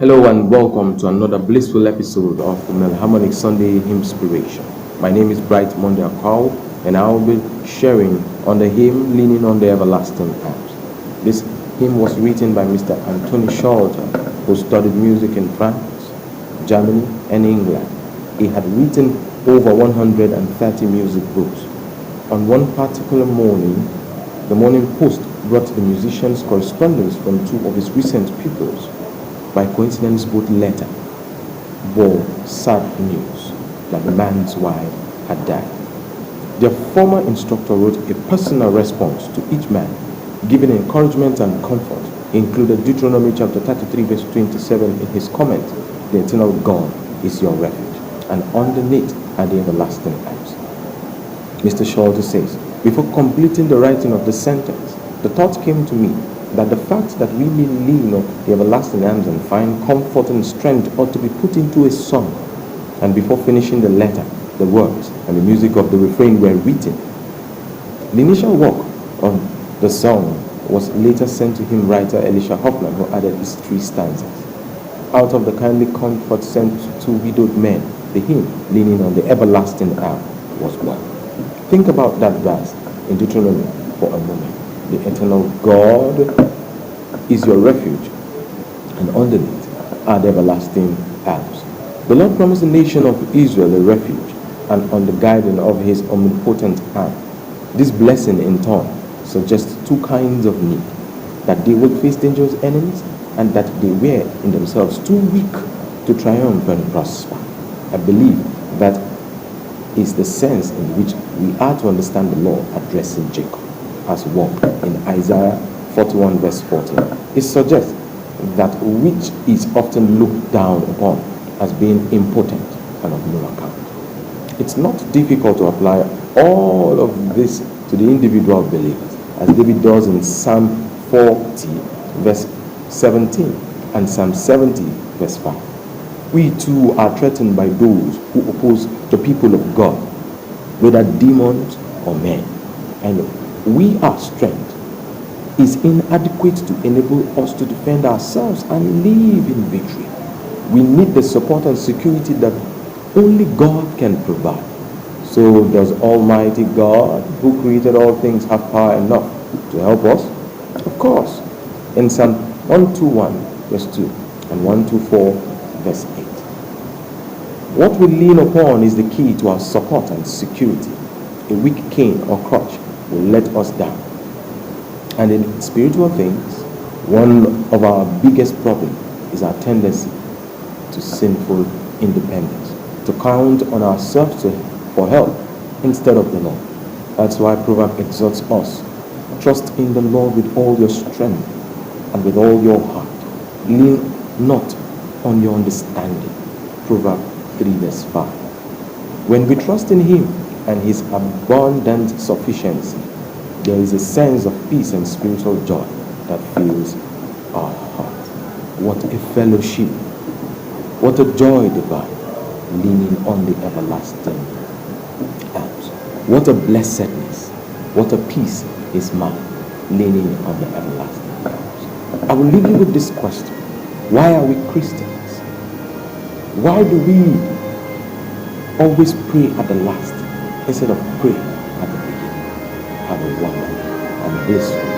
Hello and welcome to another blissful episode of the Melharmonic Sunday Hymnspiration. My name is Bright Akwaowo and I will be sharing on the hymn Leaning on the Everlasting Arms. This hymn was written by Mr. Anthony Schalter, who studied music in France, Germany and England. He had written over 130 music books. On one particular morning, the Morning Post brought the musician's correspondence from two of his recent pupils. By coincidence, both letters bore sad news that the man's wife had died. Their former instructor wrote a personal response to each man, giving encouragement and comfort. He included Deuteronomy chapter 33 verse 27 in his comment, "The eternal God is your refuge, and underneath are the everlasting arms." Mr. Schalter says, before completing the writing of the sentence, the thought came to me that the fact that we may lean on the everlasting arms and find comfort and strength ought to be put into a song. And before finishing the letter, the words and the music of the refrain were written. The initial work on the song was later sent to him writer Elisha Hoffman, who added his 3 stanzas. Out of the kindly comfort sent to 2 widowed men, the hymn Leaning on the Everlasting Arm was born. Think about that verse in Deuteronomy for a moment. The eternal God is your refuge, and underneath are the everlasting arms. The Lord promised the nation of Israel a refuge, and on the guiding of his omnipotent arm. This blessing in turn suggests 2 kinds of need: that they would face dangerous enemies, and that they were in themselves too weak to triumph and prosper. I believe that is the sense in which we are to understand the Lord addressing Jacob as one in Isaiah 41 verse 14. It suggests that which is often looked down upon as being impotent and of no account. It's not difficult to apply all of this to the individual believers, as David does in Psalm 40 verse 17 and Psalm 70 verse 5. We too are threatened by those who oppose the people of God, whether demons or men, and our strength is inadequate to enable us to defend ourselves and live in victory. We need the support and security that only God can provide. So does Almighty God, who created all things, have power enough to help us? Of course. In Psalm 121 verse 2 and 124 verse 8. What we lean upon is the key to our support and security. A weak cane or crutch will let us down. And in spiritual things, one of our biggest problems is our tendency to sinful independence, to count on ourselves for help instead of the Lord. That's why Proverbs exhorts us: trust in the Lord with all your strength and with all your heart. Lean not on your understanding. Proverbs 3 verse 5. When we trust in Him and His abundant sufficiency, there is a sense of peace and spiritual joy that fills our heart. What a fellowship! What a joy divine, leaning on the everlasting arms. What a blessedness! What a peace is mine, leaning on the everlasting arms. I will leave you with this question: why are we Christians? Why do we always pray at the last instead of pray at the beginning? Have a wonderful and blissful